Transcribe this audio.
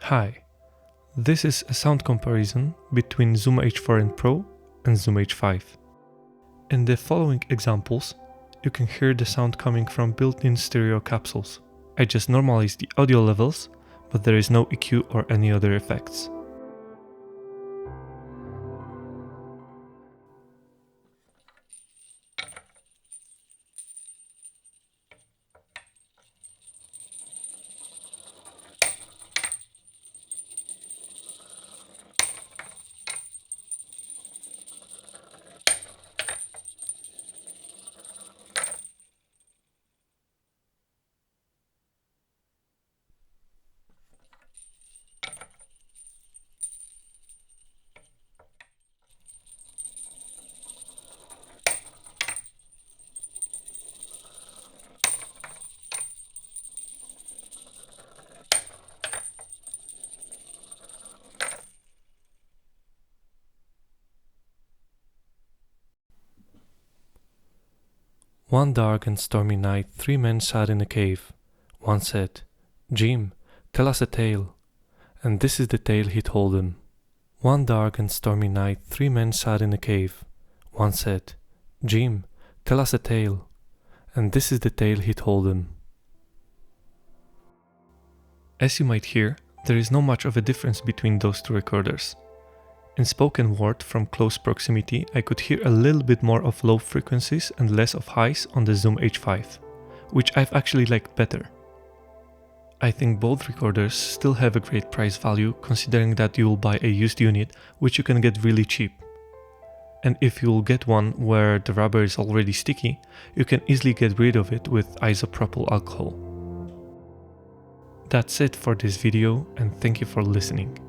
Hi, this is a sound comparison between Zoom H4n Pro and Zoom H5. In the following examples, you can hear the sound coming from built-in stereo capsules. I just normalized the audio levels, but there is no EQ or any other effects. One dark and stormy night, 3 men sat in a cave. One said, "Jim, tell us a tale." And this is the tale he told them. One dark and stormy night, 3 men sat in a cave. One said, "Jim, tell us a tale." And this is the tale he told them. As you might hear, there is not much of a difference between those two recorders. In spoken word from close proximity, I could hear a little bit more of low frequencies and less of highs on the Zoom H5, which I've actually liked better. I think both recorders still have a great price value, considering that you will buy a used unit, which you can get really cheap. And if you will get one where the rubber is already sticky, you can easily get rid of it with isopropyl alcohol. That's it for this video, and thank you for listening.